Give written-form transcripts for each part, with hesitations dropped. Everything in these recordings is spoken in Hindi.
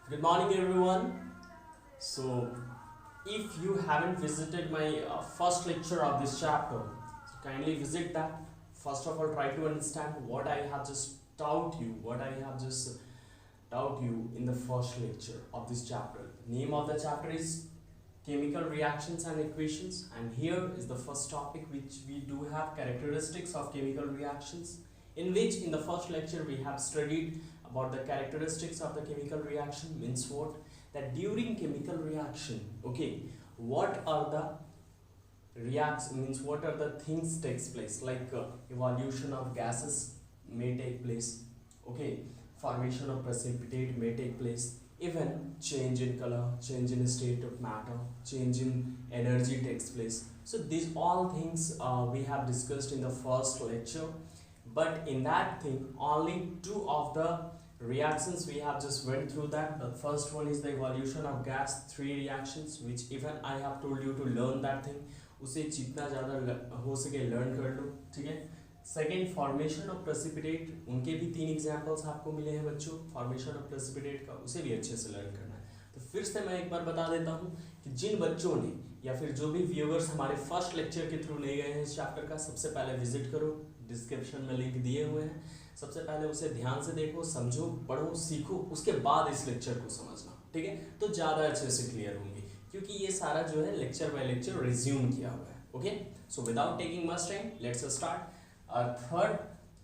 Good morning, everyone. So, if you haven't visited my first lecture of this chapter, so kindly visit that. First of all, try to understand what I have just taught you, what I have just taught you in the first lecture of this chapter. Name of the chapter is Chemical Reactions and Equations, and here is the first topic which we do have characteristics of chemical reactions, in which in the first lecture we have studied about the characteristics of the chemical reaction. Means what? That during chemical reaction, okay, what are the reacts means what are the things takes place, like evolution of gases may take place, okay, formation of precipitate may take place, even change in color, change in state of matter, change in energy takes place. So these all things we have discussed in the first lecture, but in that thing only two of the reactions we have just went through. That the first one is the evolution of gas, three reactions which even I have told you to learn that thing, उसे जितना ज़्यादा हो सके लर्न कर लो, ठीक है। सेकेंड, फॉर्मेशन ऑफ प्रेसिपिटेट, उनके भी तीन एग्जांपल्स आपको मिले हैं बच्चों, फॉर्मेशन ऑफ प्रेसिपिटेट का, उसे भी अच्छे से लर्न करना है। तो फिर से मैं एक बार बता देता हूँ कि जिन बच्चों ने या फिर जो भी व्यूअर्स हमारे फर्स्ट लेक्चर के थ्रू ले गए हैं इस चैप्टर का, सबसे पहले विजिट करो, डिस्क्रिप्शन में लिंक दिए हुए हैं, सबसे पहले उसे ध्यान से देखो, समझो, पढ़ो, सीखो, उसके बाद इस लेक्चर को समझना, ठीक है। तो ज़्यादा अच्छे से क्लियर होंगी, क्योंकि ये सारा जो है लेक्चर बाय लेक्चर रिज्यूम किया हुआ है। Okay, so without taking much time, let's start.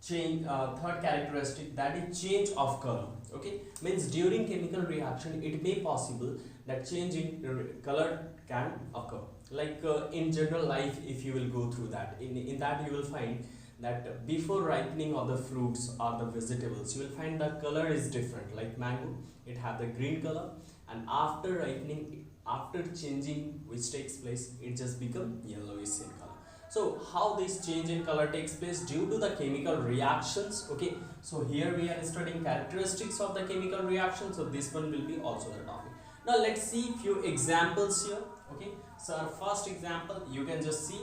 Third characteristic, that is change of color. Okay, means during chemical reaction it may possible that change in color can occur, like in general life. If you will go through that, in that you will find that before ripening of the fruits or the vegetables, you will find the color is different. Like mango, it have the green color, and after ripening, after changing which takes place, it just become yellowish in color. So how this change in color takes place? Due to the chemical reactions. Okay, so here we are studying characteristics of the chemical reaction, so this one will be also the topic. Now let's see few examples here. Okay, so our first example you can just see,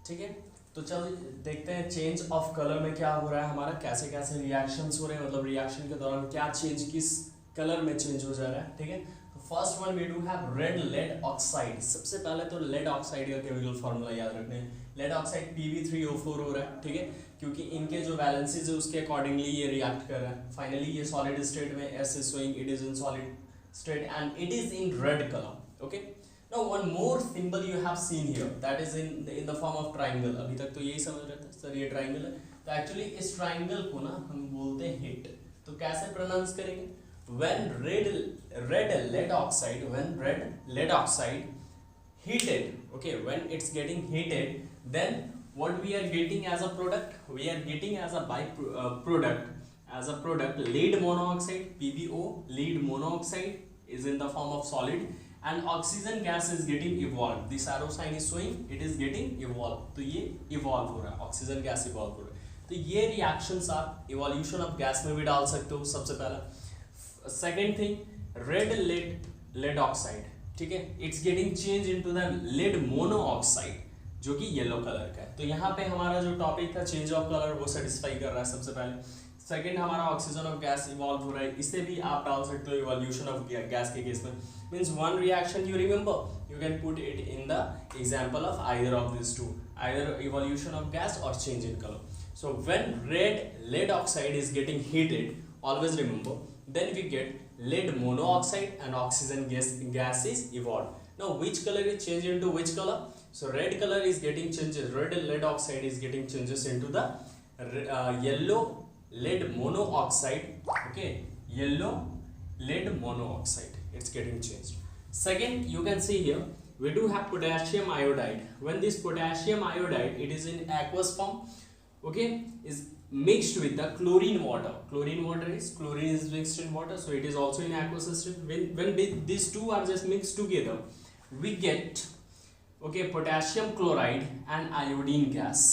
ठीक है। तो चल देखते हैं चेंज ऑफ कलर में क्या हो रहा है हमारा, कैसे कैसे रिएक्शंस हो रहे हैं, मतलब रिएक्शन के दौरान क्या चेंज, किस कलर में चेंज हो जा रहा है, ठीक है। First one we do have red lead oxide. सबसे पहले तो लेड ऑक्साइड का केमिकल फार्मूला याद रखना है। लेड ऑक्साइड Pb3O4 हो रहा है, ठीक है, क्योंकि इनके जो वैलेंसीज है उसके अकॉर्डिंगली ये रिएक्ट कर रहा है। फाइनली ये सॉलिड स्टेट में, S is showing it is in solid state and it is in red colour. Okay, now one more symbol you have seen here, that is in the form of triangle. अभी तक तो यही समझ रहे थे सर ये ट्राइंगल है, तो एक्चुअली इस ट्राइंगल को ना हम बोलते हैं हिट। तो कैसे प्रोनाउंस करेंगे? When red lead oxide, when red lead oxide heated, okay, when it's getting heated, then what we are getting as a product? We are getting as a product lead monoxide, PbO. Lead monoxide is in the form of solid, and oxygen gas is getting evolved. This arrow sign is showing it is getting evolved. तो ये evolve हो रहा है, oxygen gas evolve हो रहा है। तो ये reactions आप evolution of gas में भी डाल सकते हो सबसे पहला। Second thing, red lead oxide, ठीक है, it's getting change into the lead monoxide जो कि येलो कलर का है। तो यहाँ पे हमारा जो टॉपिक था चेंज ऑफ कलर वो सेटिस्फाई कर रहा है सबसे पहले। सेकेंड हमारा ऑक्सीजन ऑफ गैस इवॉल्व हो रहा है, इसे भी आप डाल सकते हो इवोल्यूशन ऑफ गैस के केस में। Means one reaction you remember, you can put it in the example of either of this two, either evolution of gas और change in colour. So when red lead oxide is getting heated, always remember, then we get lead monoxide and oxygen gas is evolved. Now which color is changed into which color? So red color is getting changes, red lead oxide is getting changes into the yellow lead monoxide. Okay, yellow lead monoxide, it's getting changed. Second, you can see here we do have potassium iodide. When this potassium iodide, it is in aqueous form, okay, is mixed with the chlorine water. Chlorine is mixed in water, so it is also in aqueous state. When these two are just mixed together, we get, okay, potassium chloride and iodine gas.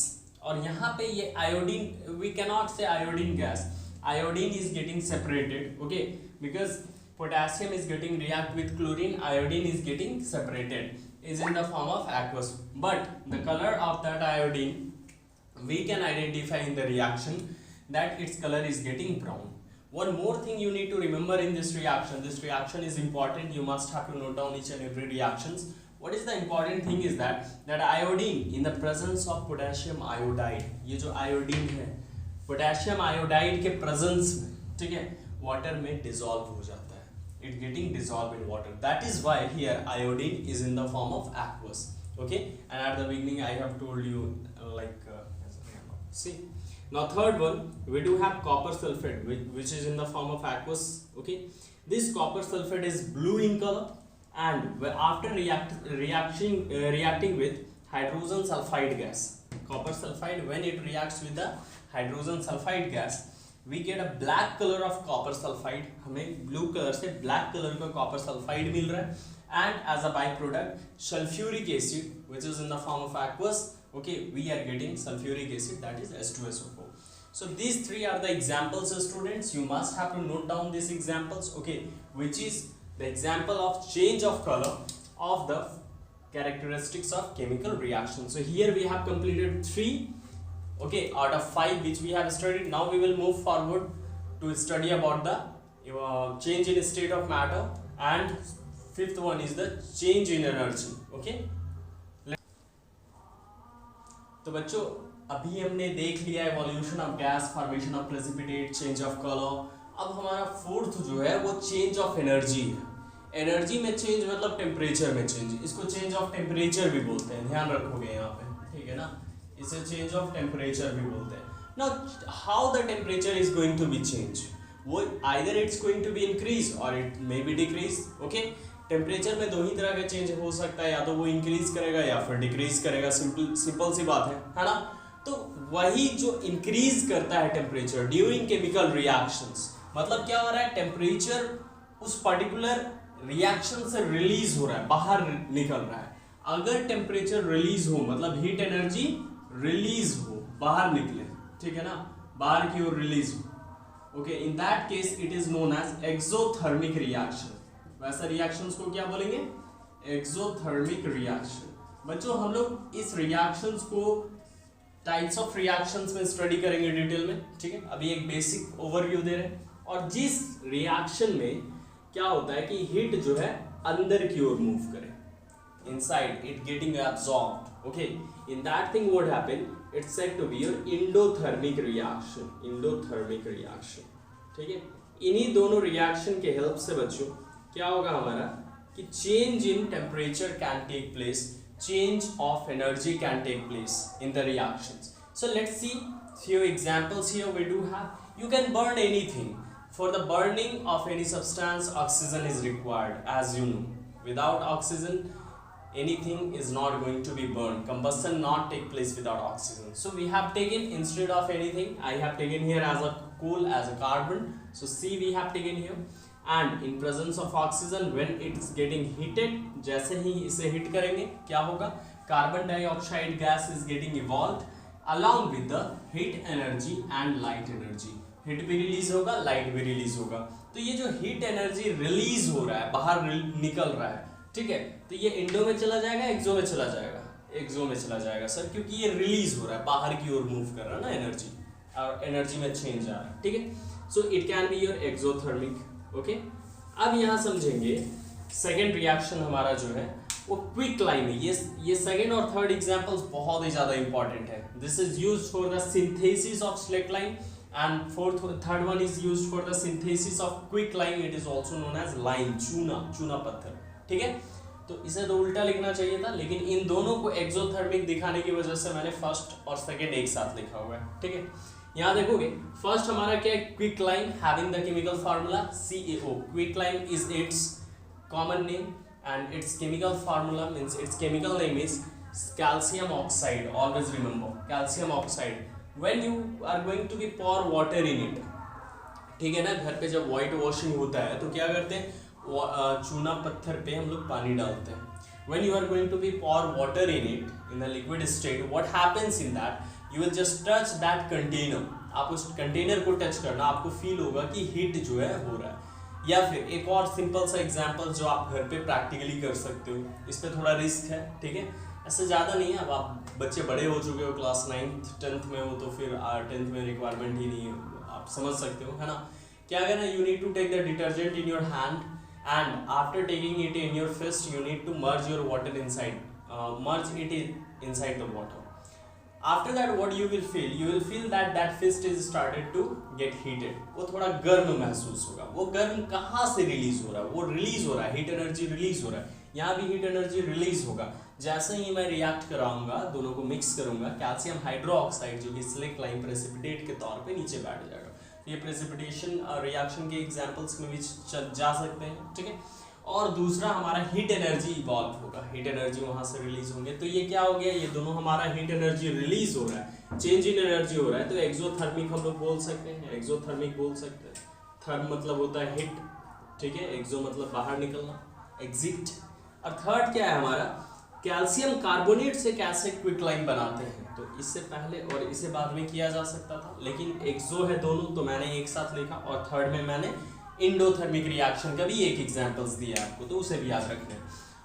और यहाँ पे ये iodine, we cannot say iodine gas, iodine is getting separated, okay, because potassium is getting react with chlorine, iodine is getting separated, is in the form of aqueous, but the color of that iodine we can identify in the reaction that its color is getting brown. One more thing you need to remember in this reaction. This reaction is important. You must have to note down each and every reactions. What is the important thing is that iodine in the presence of potassium iodide, ये जो iodine है potassium iodide के presence में, ठीक है, water में dissolve हो जाता है. It getting dissolved in water. That is why here iodine is in the form of aqueous. Okay, and at the beginning I have told you see. Now third one, we do have copper sulfate, which is in the form of aqueous. Okay, this copper sulfate is blue in color, and after reacting with hydrogen sulfide gas, copper sulfide, when it reacts with the hydrogen sulfide gas, we get a black color of copper sulfide. हमें blue color से black color का copper sulfide मिल रहा है, and as a byproduct sulfuric acid, which is in the form of aqueous. Okay, we are getting sulfuric acid, that is H2SO4. So these three are the examples, students. You must have to note down these examples. Okay, which is the example of change of color of the characteristics of chemical reaction. So here we have completed 3, okay, out of 5 which we have studied. Now we will move forward to study about the change in state of matter, and 5th one is the change in energy. Okay, तो बच्चों अभी हमने देख लिया evolution of gas, formation of precipitate, change of colour. अब हमारा 4th जो है वो चेंज ऑफ एनर्जी है. एनर्जी में चेंज मतलब टेम्परेचर में चेंज. इसको चेंज ऑफ टेम्परेचर भी बोलते हैं, ध्यान रखोगे यहाँ पे, ठीक है ना. इसे चेंज ऑफ टेम्परेचर भी बोलते हैं. Now how the temperature is going to be change, वो either it's going to be increase और it may be decrease. Okay, temperature में 2 ही तरह का चेंज हो सकता है, या तो वो इंक्रीज करेगा या फिर डिक्रीज करेगा. सिंपल सी बात है ना. तो वही जो इंक्रीज करता है टेम्परेचर ड्यूरिंग केमिकल रिएक्शंस, मतलब क्या हो रहा है, टेम्परेचर उस पर्टिकुलर रिएक्शन से रिलीज हो रहा है, बाहर निकल रहा है. अगर टेम्परेचर रिलीज हो मतलब हीट एनर्जी रिलीज हो, बाहर निकले, ठीक है ना, बाहर की ओर रिलीज हो. Okay, in that case it is known as exothermic reaction. वैसा रिएक्शंस को क्या बोलेंगे, एक्सोथर्मिक रिएक्शन. बच्चों हम लोग इस रिएक्शंस को टाइप्स ऑफ रिएक्शंस में स्टडी करेंगे डिटेल में, ठीक है. अभी एक बेसिक ओवरव्यू दे रहे हैं. और जिस रिएक्शन में क्या होता है कि हीट जो है अंदर की ओर मूव करे, inside it getting absorbed. Okay, in that thing what happen, it's said to be your endothermic reaction. Endothermic reaction, ठीक है. इन्हीं दोनों रिएक्शन के हेल्प से बच्चों क्या होगा हमारा कि change in temperature can take place, change of energy can take place in the reactions. So let's see few examples here. We do have, you can burn anything. For the burning of any substance, oxygen is required, as you know. Without oxygen anything is not going to be burned. Combustion not take place without oxygen. So we have taken, instead of anything, I have taken here as a coal, as a carbon. So C we have taken here. And in presence of oxygen, when it is getting heated, जैसे ही इसे हिट करेंगे क्या होगा, carbon dioxide gas is getting evolve along with the heat energy and light energy. Heat भी रिलीज होगा, लाइट भी रिलीज होगा. तो ये जो हीट एनर्जी रिलीज हो रहा है, बाहर निकल रहा है, ठीक है, तो ये इंडो में चला जाएगा, एक्सो में चला जाएगा, एक्सो में चला जाएगा सर, क्योंकि ये रिलीज हो रहा है, बाहर की ओर मूव कर रहा है ना एनर्जी, और एनर्जी में चेंज आ रहा है, ठीक है. So it can be your exothermic. Okay, अब यहाँ समझेंगे सेकेंड रिएक्शन हमारा जो है वो क्विक लाइन है. ये सेकेंड और थर्ड एग्जांपल्स बहुत ही ज्यादा इंपॉर्टेंट है. This is used for the synthesis of slaked lime and third one is used for the synthesis of quicklime. It is also known as lime, चूना पत्थर, ठीक है. तो इसे तो उल्टा लिखना चाहिए था, लेकिन इन दोनों को एक्सोथर्मिक दिखाने की वजह से मैंने फर्स्ट और सेकेंड एक साथ लिखा हुआ है, ठीक है. यहाँ देखोगे फर्स्ट हमारा क्या है, quick line having the chemical formula CaO. Quick line is it's common name and its chemical formula means its chemical name is calcium oxide. Always remember calcium oxide. When you are going to be pour water in it, ठीक है ना, घर पे जब white washing होता है तो क्या करते हैं, चूना पत्थर पे हम लोग पानी डालते हैं. When you are going to be pour water in it in the liquid state, what happens in that, you will just touch that container. आप उस कंटेनर को टच करना, आपको फील होगा कि हीट जो है हो रहा है. या फिर एक और सिंपल सा एग्जांपल जो आप घर पे प्रैक्टिकली कर सकते हो, इस पे थोड़ा रिस्क है, ठीक है, ऐसे ज़्यादा नहीं है. अब आप बच्चे बड़े हो चुके हो, क्लास 9th 10th में हो, तो फिर 10th में रिक्वायरमेंट ही नहीं है, आप समझ सकते हो, है ना. क्या करना है, you need to take the detergent in your hand and after taking it in your fist you need to merge your water inside, merge it inside the water. After that what you will feel that that fist is started to get heated. वो थोड़ा गर्म महसूस होगा. वो गर्म कहाँ से रिलीज हो रहा है, वो रिलीज हो रहा है, हीट एनर्जी रिलीज हो रहा है. यहाँ भी हीट एनर्जी रिलीज होगा. जैसे ही मैं रिएक्ट कराऊंगा, दोनों को मिक्स करूंगा, कैल्शियम हाइड्रोक्साइड जो कि स्लिक लाइम प्रेसिपिटेट के तौर पे नीचे बैठ जाएगा. ये प्रेसिपिटेशन रिएक्शन के एग्जांपल्स में भी जा सकते हैं, ठीक है. और दूसरा हमारा हीट एनर्जी इवॉल्व होगा, हीट एनर्जी वहां से रिलीज होंगे. तो ये क्या हो गया, ये दोनों हमारा हीट एनर्जी रिलीज हो रहा है, चेंज इन एनर्जी हो रहा है. तो एक्सोथर्मिक हम लोग बोल सकते हैं, एक्सोथर्मिक बोल सकते हैं. थर्म मतलब होता है हीट, ठीक है. एक्सो मतलब बाहर निकलना, एग्जिट. और थर्ड क्या है हमारा, कैल्शियम कार्बोनेट से कैसे क्विकलाइन बनाते हैं. तो इससे पहले और इसे बाद में किया जा सकता था, लेकिन एक्सो है दोनों तो मैंने एक साथ लिखा. और थर्ड में मैंने इंडोथर्मिक रिएक्शन का भी एक एग्जांपल्स दिया आपको, तो उसे भी याद रखना है.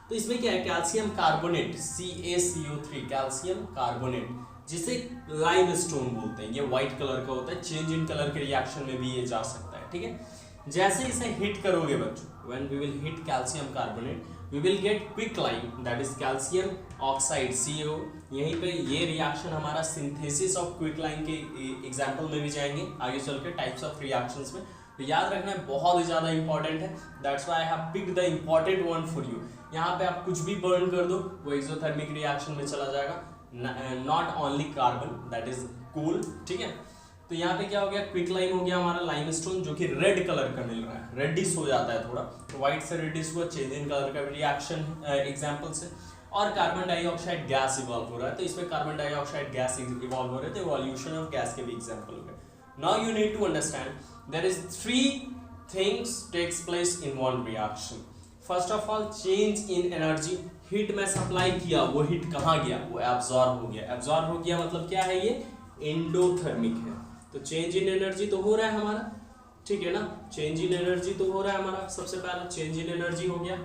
तो इसमें क्या है, calcium carbonate CaCO3, calcium carbonate, जिसे लाइमस्टोन बोलते हैं. ये व्हाइट कलर का होता है, चेंज इन कलर के रिएक्शन में भी ये जा सकता है, ठीक है. जैसे इसे हिट करोगे बच्चों, when we will heat calcium carbonate we will get quicklime, that is calcium oxide CO. यहीं पे ये रिएक्शन हमारा सिंथेसिस ऑफ क्विकलाइन के एग्जांपल में भी जाएंगे आगे चल के, टाइप्स ऑफ रिएक्शंस में. तो याद रखना है, बहुत ही ज़्यादा इंपॉर्टेंट है. That's why I have picked the important one for you. यहाँ पे आप कुछ भी बर्न कर दो, वो एक्सोथर्मिक रिएक्शन में चला जाएगा. Not only carbon, that is cool, ठीक है. तो यहाँ पे क्या हो गया, क्विकलाइन हो गया हमारा लाइमस्टोन, जो कि रेड कलर का मिल रहा है, रेडिश हो जाता है थोड़ा. तो व्हाइट से रेडिश हुआ, चेंज इन कलर का रिएक्शन एग्जांपल से. और कार्बन डाइऑक्साइड गैस इवॉल्व हो रहा है, तो इसमें कार्बन डाइऑक्साइड गैस इवॉल्व हो रहे थे, इवोल्यूशन ऑफ गैस के भी एग्जांपल हो गए. Now you need to understand there is 3 things takes place in one reaction. First of all, change in energy. Heat में सप्लाई किया, वो हीट कहाँ गया, वो एब्जॉर्ब हो गया. एब्जॉर्ब हो गया मतलब क्या है, ये एंडोथर्मिक है. तो चेंज इन एनर्जी तो हो रहा है हमारा, ठीक है ना. चेंज इन एनर्जी तो हो रहा है हमारा, सबसे पहला चेंज इन एनर्जी हो गया.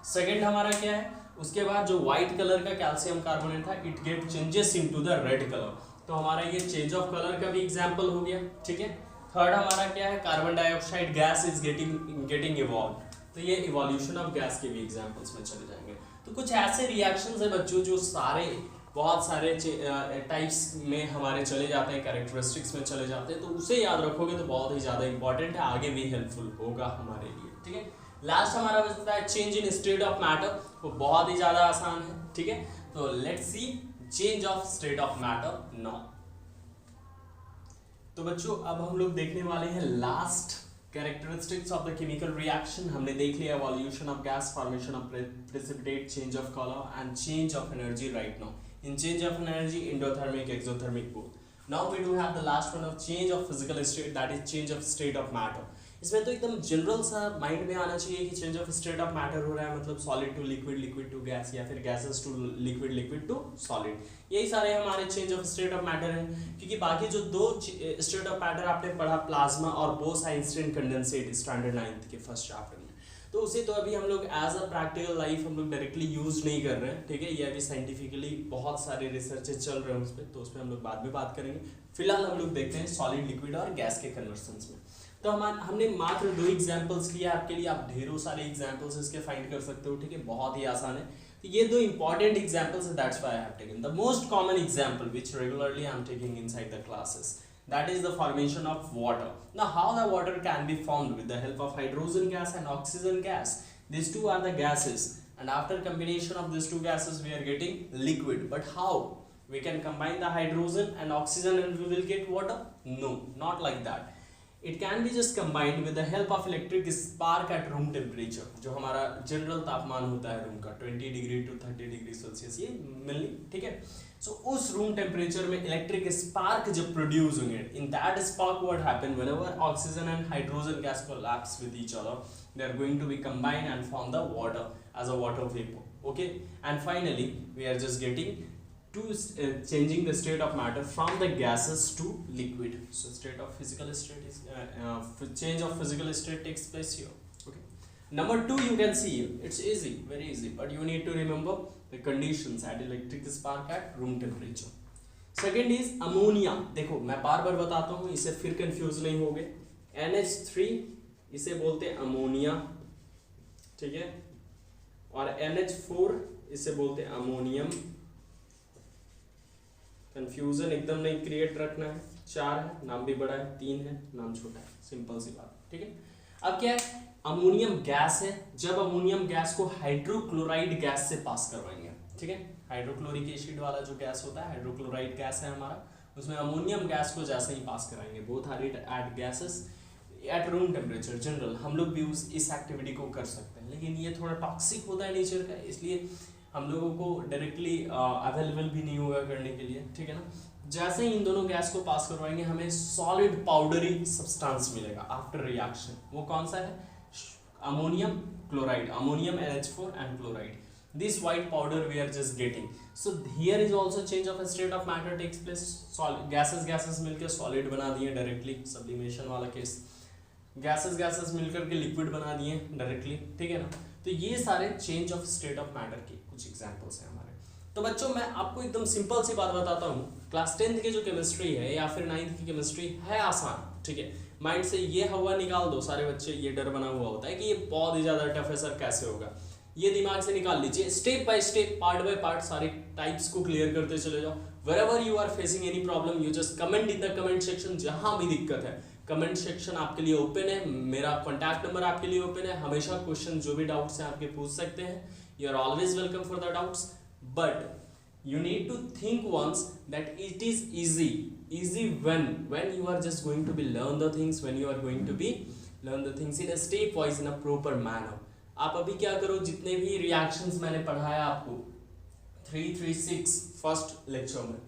सेकंड हमारा क्या है, उसके बाद जो व्हाइट कलर का कैल्शियम कार्बोनेट था, it get changes into the red colour. तो हमारा ये चेंज ऑफ कलर का भी एग्जांपल हो गया, ठीक है. थर्ड हमारा क्या है, carbon dioxide gas is getting evolve. तो ये इवोल्यूशन ऑफ गैस के भी एग्जांपल्स में चले जाएंगे. तो कुछ ऐसे रिएक्शंस है बच्चों जो सारे बहुत सारे टाइप्स में हमारे चले जाते हैं, कैरेक्टरिस्टिक्स में चले जाते हैं. तो उसे याद रखोगे तो बहुत ही ज़्यादा इंपॉर्टेंट है, आगे भी हेल्पफुल होगा हमारे लिए, ठीक है. लास्ट हमारा बचता है change in state of matter. वो बहुत ही ज़्यादा आसान है, ठीक है. तो let's see change of state of matter now. तो बच्चों अब हम लोग देखने वाले हैं last characteristics of the chemical reaction. हमने देख लिया evolution of gas, formation of precipitate, change of colour and change of energy right now. In change of energy, endothermic, exothermic both. Now we do have the last one of change of physical state, that is change of state of matter. इसमें तो एकदम जनरल सा माइंड में आना चाहिए कि change of state of matter हो रहा है, मतलब solid to liquid, liquid to gas, या फिर gases to liquid, liquid to solid. यही सारे हमारे change of state of matter हैं. क्योंकि बाकी जो दो स्टेट ऑफ मैटर आपने पढ़ा, प्लाज्मा और बोस-आइंस्टीन कंडेंसेट, स्टैंडर्ड 9th के फर्स्ट चैप्टर में, तो उसे तो अभी हम लोग एज अ प्रैक्टिकल लाइफ हम लोग डायरेक्टली यूज नहीं कर रहे हैं, ठीक है. ये अभी साइंटिफिकली बहुत सारे रिसर्चेस चल रहे हैं उस पर, तो उस पर हम लोग बाद में बात करेंगे. फिलहाल हम लोग देखते हैं सॉलिड, लिक्विड और गैस के कन्वर्सन्स में. तो हमने मात्र 2 एग्जांपल्स लिए आपके लिए, आप ढेरों सारे एग्जांपल्स इसके फाइंड कर सकते हो, ठीक है. बहुत ही आसान है. तो ये 2 इंपॉर्टेंट एग्जांपल्स है, that's why I have taken the most common example which regularly I am taking inside the classes. That is the formation of water. Now how the water can be formed with the help of hydrogen gas and oxygen gas. These two are the gases, and after combination of these two gases we are getting liquid. But how we can combine the hydrogen and oxygen and we will get water? No, not like that. It can be just combined with the help of electric spark at room temperature. जो हमारा जनरल तापमान होता है रूम का 20 डिग्री to 30 डिग्री सेल्सियस, ये मिलनी, ठीक है. सो उस रूम टेम्परेचर में इलेक्ट्रिक स्पार्क जब प्रोड्यूस होंगे, in that spark what happen whenever oxygen and hydrogen gas collapse with each other, they are going to be combined and form the water as a water vapour, okay. And finally we are just getting to changing the state of matter from the gases to liquid. So state of physical state is change of physical state takes place here, okay. Number 2 you can see it's easy, very easy, but you need to remember the conditions at electric spark at room temperature. Second is ammonia. देखो मैं बार बार बताता हूँ, इससे फिर कंफ्यूज नहीं होगे, NH3 इसे बोलते हैं अमोनिया, ठीक है, और NH4 इसे बोलते हैं अमोनियम। कंफ्यूजन एकदम नहीं क्रिएट रखना है। 4 है, नाम भी बड़ा है, 3 है, नाम छोटा है, सिंपल सी बात, ठीक है। अब क्या है, अमोनियम गैस है। जब अमोनियम गैस को हाइड्रोक्लोराइड गैस से पास करवाएंगे, ठीक है, हाइड्रोक्लोरिक एसिड वाला जो गैस होता है हाइड्रोक्लोराइड गैस है हमारा, उसमें अमोनियम गैस को जैसे ही पास कराएंगे, both are it at gases at room temperature. General हम लोग भी इस एक्टिविटी को कर सकते हैं, लेकिन ये थोड़ा टॉक्सिक होता है नेचर का, इसलिए हम लोगों को डायरेक्टली अवेलेबल भी नहीं होगा करने के लिए, ठीक है ना। जैसे ही इन दोनों गैस को पास करवाएंगे हमें सॉलिड पाउडरी सब्सटेंस मिलेगा आफ्टर रिएक्शन। वो कौन सा है, ammonium chloride, ammonium NH4 and chloride. This white powder we are just getting. So here is also change of a state of matter takes place. Gases मिलकर solid बना दिए डायरेक्टली, sublimation वाला केस, gases मिलकर के लिक्विड बना दिए डायरेक्टली, ठीक है ना। तो ये सारे change of state of matter के कुछ एग्जांपल्स हैं हमारे। तो बच्चों मैं आपको एकदम सिंपल सी बात बताता हूँ, क्लास 10th की जो केमिस्ट्री है या फिर 9th की केमिस्ट्री है आसान, ठीक है। माइंड से ये हवा निकाल दो, सारे बच्चे ये डर बना हुआ होता है कि ये बहुत ही ज़्यादा टफ है सर, कैसे होगा, ये दिमाग से निकाल लीजिए। Step by step, part by part सारे टाइप्स को क्लियर करते चले जाओ। wherever you are facing any problem you just comment in the comment section। जहाँ भी दिक्कत है कमेंट सेक्शन आपके लिए ओपन है, मेरा कॉन्टैक्ट नंबर आपके लिए ओपन है, हमेशा क्वेश्चन जो भी डाउट्स हैं आपके पूछ सकते हैं। You are always welcome for the doubts, but you need to think once that it is easy when you are just going to be learn the things, when you are going to be learn the things in a step wise in a proper manner। आप अभी क्या करो, जितने भी रिएक्शंस मैंने पढ़ाया आपको 336 फर्स्ट लेक्चर में,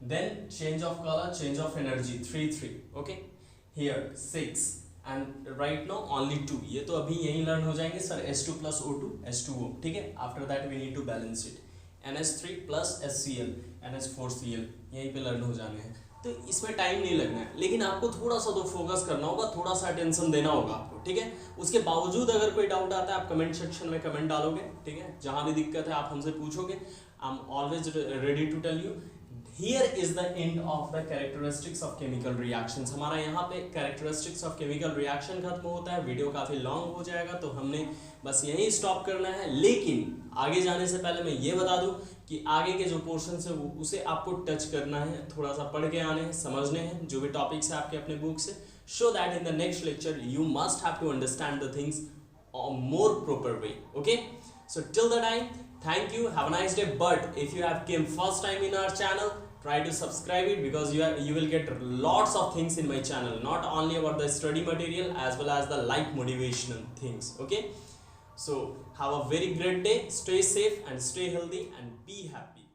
then change of colour, change of energy 3 okay, here 6 and right now only 2। ये तो अभी यही लर्न हो जाएंगे sir, H2 plus O2 H2O, ठीक है। After that we need to balance it, NH3 plus HCl NH4Cl, यहीं पे लर्न हो जाने हैं। तो इसमें टाइम नहीं लगना है, लेकिन आपको थोड़ा सा तो फोकस करना होगा, थोड़ा सा अटेंशन देना होगा आपको, ठीक है। उसके बावजूद अगर कोई डाउट आता है आप कमेंट सेक्शन में कमेंट डालोगे, ठीक है। जहाँ भी दिक्कत है आप हमसे पूछोगे, I am always ready to tell you. Here is the end of the characteristics of chemical reactions। हमारा यहाँ पे characteristics of chemical reaction खत्म होता है, वीडियो काफ़ी लॉन्ग हो जाएगा तो हमने बस यहीं स्टॉप करना है। लेकिन आगे जाने से पहले मैं ये बता दूँ कि आगे के जो पोर्शन है उसे आपको टच करना है, थोड़ा सा पढ़ के आने हैं, समझने हैं जो भी टॉपिक्स है आपके अपने बुक से, so that in the next lecture you must have to understand the things more proper way, okay। So till the time, thank you, have a nice day। But if you have came first time in our channel, try to subscribe it, because you will get lots of things in my channel, not only about the study material as well as the life motivational things, okay। So have a very great day, stay safe and stay healthy and be happy।